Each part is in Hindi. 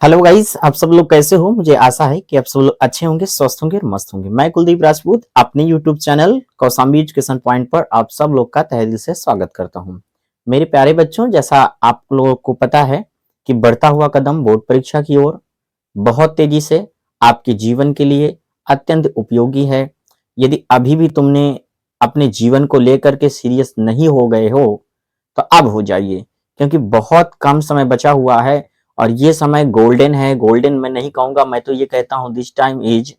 हेलो गाइस, आप सब लोग कैसे हो। मुझे आशा है कि आप सब लोग अच्छे होंगे, स्वस्थ होंगे और मस्त होंगे। मैं कुलदीप राजपूत अपने YouTube channel Kaushambi education point पर आप सब लोग का तहे दिल से स्वागत करता हूं। मेरे प्यारे बच्चों, जैसा आप लोगों को पता है कि बढ़ता हुआ कदम बोर्ड परीक्षा की ओर बहुत तेजी से आपके जीवन के लिए अत्यंत उपयोगी है। यदि अभी भी तुमने अपने जीवन को लेकर के सीरियस नहीं हो गए हो तो अब हो जाइए, क्योंकि बहुत कम समय बचा हुआ है और ये समय गोल्डन है। गोल्डन मैं नहीं कहूंगा, मैं तो ये कहता हूं this time is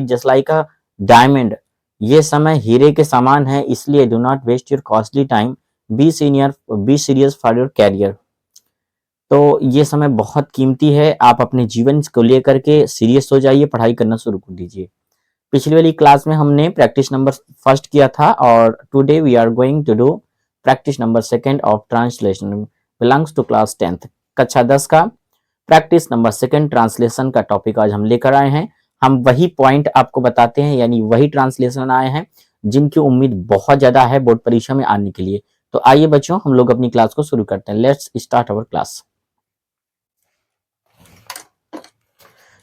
just like a diamond. ये समय हीरे के समान है, इसलिए do not waste your costly time. Be serious for your career. तो ये समय बहुत कीमती है, आप अपने जीवन को लेकर के सीरियस हो जाइए, पढ़ाई करना शुरू कर दीजिए। पिछली वाली क्लास में हमने प्रैक्टिस नंबर फर्स्ट किया था और today we are going to do practice number second of translation belongs to class 10th, कक्षा 10 का प्रैक्टिस नंबर सेकंड ट्रांसलेशन का टॉपिक आज हम लेकर आए हैं। हम वही पॉइंट आपको बताते हैं, यानी वही ट्रांसलेशन आए हैं जिनकी उम्मीद बहुत ज्यादा है बोर्ड परीक्षा में आने के लिए। तो आइए बच्चों, हम लोग अपनी क्लास को शुरू करते हैं। Let's start our class.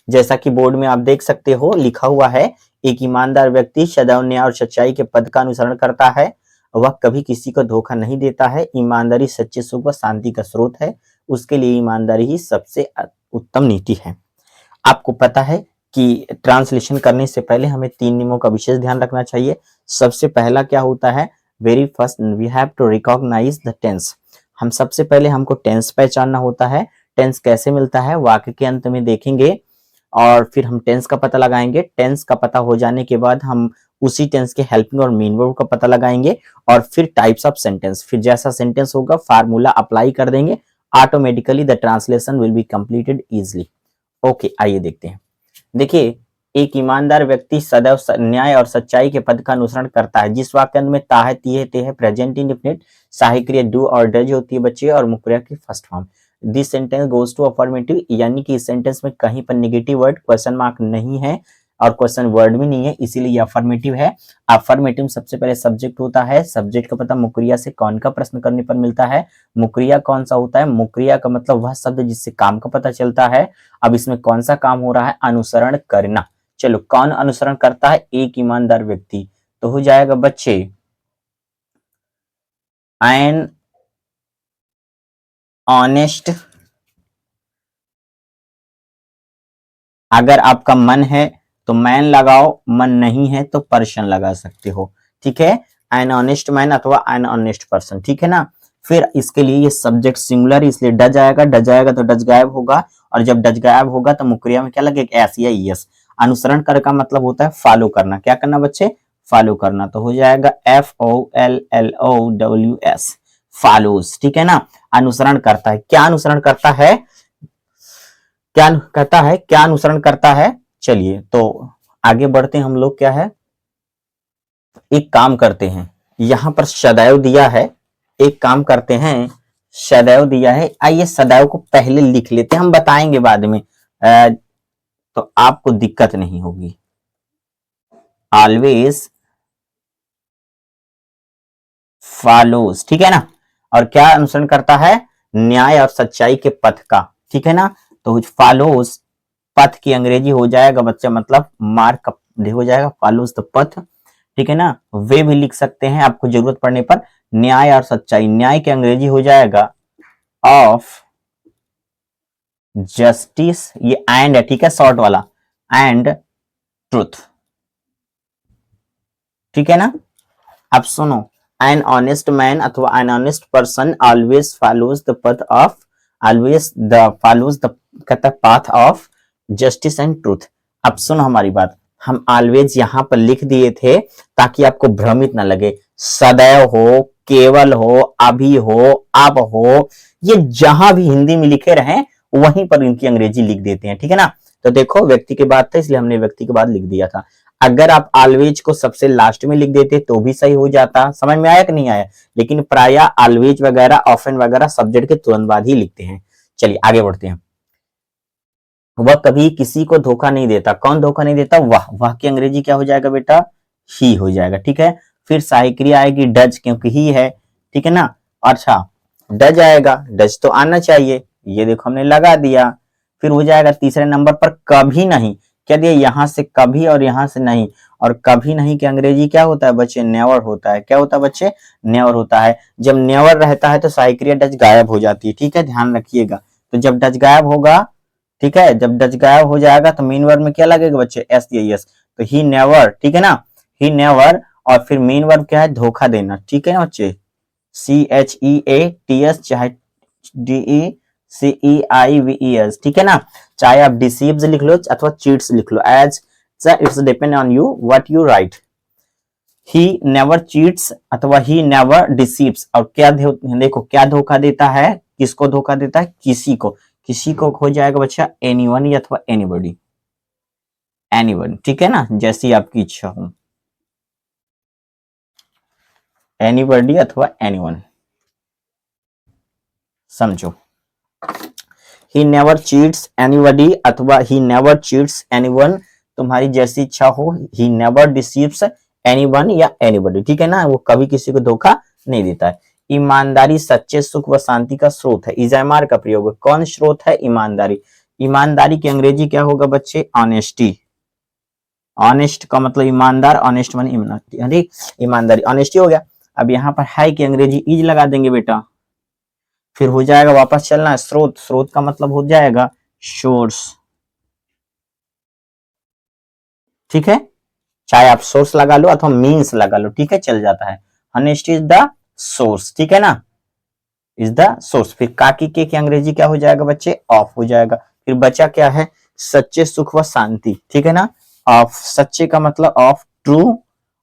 जैसा कि बोर्ड में आप देख सकते हो लिखा हुआ है, एक ईमानदार व्यक्ति सदैव न्याय और सच्चाई के पद का अनुसरण करता है। वह कभी किसी को धोखा नहीं देता है। ईमानदारी सच्चे सुख व शांति का स्रोत है। उसके लिए ईमानदारी ही सबसे उत्तम नीति है। आपको पता है कि ट्रांसलेशन करने से पहले हमें 3 नियमों का विशेष ध्यान रखना चाहिए। सबसे पहला क्या होता है, very first we have to recognise the tense. हम सबसे पहले हमको टेंस पहचानना होता है। टेंस कैसे मिलता है वाक्य के अंत में देखेंगे और फिर हम टेंस का पता लगाएंगे। टेंस का पता हो जाने के बाद हम उसी टेंस के हेल्पिंग और मेन वर्ब का पता लगाएंगे और फिर टाइप्स ऑफ सेंटेंस, फिर जैसा सेंटेंस होगा फार्मूला अप्लाई कर देंगे। Automatically the translation will be completed easily. Okay, आइए देखते हैं। देखिए, एक ईमानदार व्यक्ति सदैव न्याय और सच्चाई के पद का अनुसरण करता है। जिस वाक्य में ता है, ती है, ते है, प्रेजेंट इंडेफिनिट, सहायक क्रिया डू और डज होती है बच्चे, और मुख्य क्रिया की first form. This sentence goes to affirmative, यानी कि इस सेंटेंस में कहीं पर नेगेटिव वर्ड क्वेश्चन मार्क नहीं है और क्वेश्चन वर्ड भी नहीं है, इसीलिए ये अफर्मेटिव है। अफर्मेटिव सबसे पहले सब्जेक्ट होता है। सब्जेक्ट का पता मुक्रिया से कौन का प्रश्न करने पर मिलता है। मुक्रिया कौन सा होता है, मुक्रिया का मतलब वह शब्द जिससे काम का पता चलता है। अब इसमें कौन सा काम हो रहा है, अनुसरण करना। चलो, कौन अनुसरण करता है, एक ईमानदार व्यक्ति। तो हो जाएगा बच्चे एन ऑनेस्ट। अगर आपका मन है तो मैन लगाओ, मन नहीं है तो पर्सन लगा सकते हो। ठीक है, एन ऑनेस्ट मैन अथवा एन ऑनेस्ट पर्सन। ठीक है ना। फिर इसके लिए ये सब्जेक्ट सिंगुलर, इसलिए डज आएगा। डज आएगा तो डज गायब होगा, और जब डज गायब होगा तो मुक्रिया में क्या लगेगा, एस या ईएस। अनुसरण कर का मतलब होता है फॉलो करना। क्या करना बच्चे, फॉलो करना। तो हो जाएगा FOLLOWS, फॉलोज। ठीक है ना। अनुसरण करता है, क्या अनुसरण करता है, क्या कहता है, क्या अनुसरण करता है। चलिए तो आगे बढ़ते हैं हम लोग। क्या है, एक काम करते हैं, यहां पर सदैव दिया है। एक काम करते हैं, सदैव दिया है, आइए सदैव को पहले लिख लेते हैं, हम बताएंगे बाद में तो आपको दिक्कत नहीं होगी। ऑलवेज फॉलोज, ठीक है ना। और क्या अनुसरण करता है, न्याय और सच्चाई के पथ का। ठीक है ना। तो फॉलोज पथ की अंग्रेजी हो जाएगा बच्चा, मतलब मार्ग हो जाएगा, फॉलोज द पथ। ठीक है ना। वे भी लिख सकते हैं आपको जरूरत पड़ने पर। न्याय और सच्चाई, न्याय की अंग्रेजी हो जाएगा ऑफ जस्टिस, ये एंड है, ठीक है, शॉर्ट वाला, एंड ट्रूथ। ठीक है ना। अब सुनो, एन ऑनेस्ट मैन अथवा an honest person always follows the path of, always the follows the path of justice and truth. अब सुनो हमारी बात, हम ऑलवेज यहां पर लिख दिए थे ताकि आपको भ्रमित ना लगे। सदैव हो, केवल हो, अभी हो, अब हो, ये जहां भी हिंदी में लिखे रहे वहीं पर इनकी अंग्रेजी लिख देते हैं। ठीक है ना। तो देखो, व्यक्ति के बाद था इसलिए हमने व्यक्ति के बाद लिख दिया था। अगर आप ऑलवेज को सबसे लास्ट में लिख देते तो भी सही हो जाता। समझ में आया कि नहीं आया। लेकिन प्राय ऑलवेज वगैरह, ऑफन वगैरह सब्जेक्ट के तुरंत बाद ही लिखते हैं। चलिए आगे बढ़ते हैं। वह कभी किसी को धोखा नहीं देता। कौन धोखा नहीं देता, वह की अंग्रेजी क्या हो जाएगा बेटा, ही हो जाएगा। ठीक है। फिर सहायक क्रिया आएगी डज, क्योंकि ही है। ठीक है ना। अच्छा, डज आएगा, डज तो आना चाहिए, ये देखो हमने लगा दिया। फिर हो जाएगा तीसरे नंबर पर कभी नहीं, क्या दिया, यहां से कभी और यहां से नहीं, और कभी नहीं के अंग्रेजी क्या होता है बच्चे, नेवर होता है। क्या होता है बच्चे, नेवर होता है। जब नेवर रहता है तो सहायक क्रिया डज गायब हो जाती है, ठीक है, ध्यान रखिएगा। तो जब डज गायब होगा, ठीक है, जब डज गायब हो जाएगा तो मेन वर्ब में क्या लगेगा बच्चे, एस या यस। तो ही नेवर, ठीक है ना, ही नेवर, और फिर मेन वर्ब क्या है, धोखा देना, ठीक है ना बच्चे, CHEATS चाहे DECEIVES, ठीक है ना। चाहे आप डिसीव्स लिख लो अथवा चीट्स लिख लो, as it's depend on you what you write. He never cheats अथवा ही नेवर डिसीव्स, और क्या देखो क्या धोखा देता है, किसको धोखा देता है, किसी को, किसी को हो जाएगा बच्चा एनीवन अथवा एनीबॉडी, एनीवन, ठीक है ना, जैसी आपकी इच्छा हो, एनीबॉडी अथवा एनीवन, समझो। ही नेवर चीट्स एनीबॉडी अथवा ही नेवर चीट्स एनीवन, तुम्हारी जैसी इच्छा हो। ही नेवर डिसीव्स एनीवन या एनीबॉडी, ठीक है ना, वो कभी किसी को धोखा नहीं देता है। ईमानदारी सच्चे सुख व शांति का स्रोत है। इज़ामार का प्रयोग, कौन स्रोत है, ईमानदारी। ईमानदारी की अंग्रेजी क्या होगा बच्चे, ऑनेस्टी। ऑनेस्ट का मतलब ईमानदार, ऑनेस्ट माने ईमानदारी, ऑनेस्टी हो गया। अब यहाँ पर है की अंग्रेजी इज लगा देंगे बेटा, फिर हो जाएगा वापस चलना है, स्रोत, स्रोत का मतलब हो जाएगा सोर्स, ठीक है, चाहे आप सोर्स लगा लो अथवा मीन्स लगा लो, ठीक है, चल जाता है। ऑनेस्टी इज द सोर्स, ठीक है ना, इज द सोर्स। फिर काकी के की अंग्रेजी क्या हो जाएगा बच्चे, ऑफ हो जाएगा। फिर बचा क्या है, सच्चे सुख व शांति, ठीक है ना, ऑफ, सच्चे का मतलब ऑफ, ट्रू,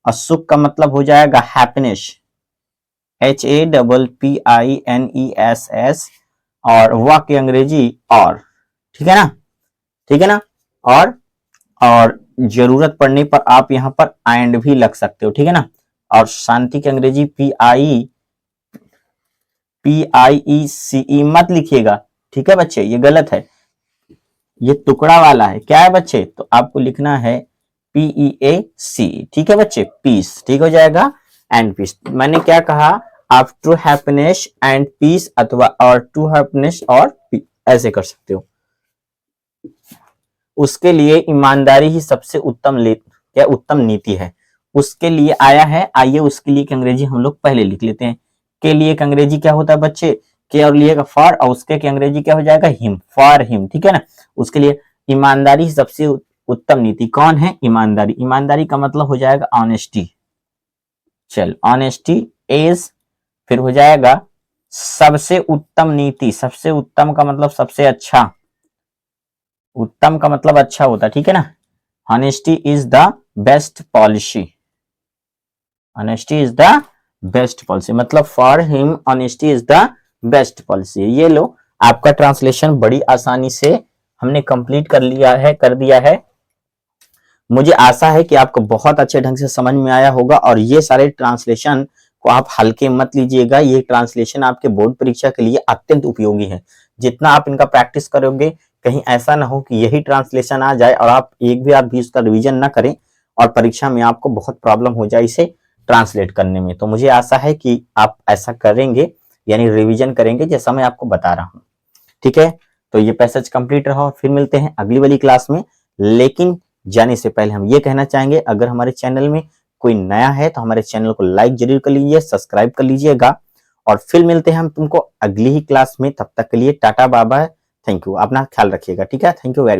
और सुख का मतलब हो जाएगा हैप्पीनेस, HAPPINESS, और वह की अंग्रेजी और, ठीक है ना, ठीक है ना, और जरूरत पड़ने पर आप यहां पर एंड भी लग सकते हो, ठीक है ना। और शांति की अंग्रेजी PIECE मत लिखिएगा, ठीक है बच्चे, ये गलत है, ये टुकड़ा वाला है, क्या है बच्चे, तो आपको लिखना है PEAC, ठीक है बच्चे, पीस, ठीक हो जाएगा, एंड पीस। मैंने क्या कहा, आप ट्रू हैप्पीनेस एंड पीस अथवा और ट्रू हैप्पीनेस और ऐसे कर सकते हो। उसके लिए ईमानदारी ही सबसे उत्तम नीति है। उसके लिए आया है, आइए उसके लिए अंग्रेजी हम लोग पहले लिख लेते हैं। के लिए अंग्रेजी क्या होता है बच्चे, के और लिए का फॉर, और उसके की अंग्रेजी क्या हो जाएगा, हिम, फॉर हिम, ठीक है ना। उसके लिए ईमानदारी ही सबसे उत्तम नीति, कौन है, ईमानदारी। ईमानदारी का मतलब हो जाएगा ऑनेस्टी, चल ऑनेस्टी इज, फिर हो जाएगा सबसे उत्तम नीति, सबसे उत्तम का मतलब सबसे अच्छा, उत्तम का मतलब अच्छा होता है, ठीक है ना। Honesty is the best policy, honesty is the best policy, मतलब for him honesty is the best policy. ये लो, आपका ट्रांसलेशन बड़ी आसानी से हमने कंप्लीट कर दिया है। मुझे आशा है कि आपको बहुत अच्छे ढंग से समझ में आया होगा, और ये सारे ट्रांसलेशन को आप हल्के मत लीजिएगा, ये ट्रांसलेशन आपके बोर्ड परीक्षा के लिए अत्यंत उपयोगी है। जितना आप इनका प्रैक्टिस करोगे, कहीं ऐसा ना हो कि यही ट्रांसलेशन आ जाए और आप एक भी भी उसका रिवीजन ना करें और परीक्षा में आपको बहुत प्रॉब्लम हो जाए इसे ट्रांसलेट करने में। तो मुझे आशा है कि आप ऐसा करेंगे, यानी रिवीजन करेंगे जैसा मैं आपको बता रहा हूँ, ठीक है। तो ये पैसेज कंप्लीट रहा, फिर मिलते हैं अगली वाली क्लास में। लेकिन जाने से पहले हम ये कहना चाहेंगे, अगर हमारे चैनल में कोई नया है तो हमारे चैनल को लाइक जरूर कर लीजिए, सब्सक्राइब कर लीजिएगा, और फिर मिलते हैं हम तुमको अगली ही क्लास में। तब तक के लिए tata bye bye, thank you, अपना ख्याल रखिएगा, ठीक है, थैंक यू वेरी मच।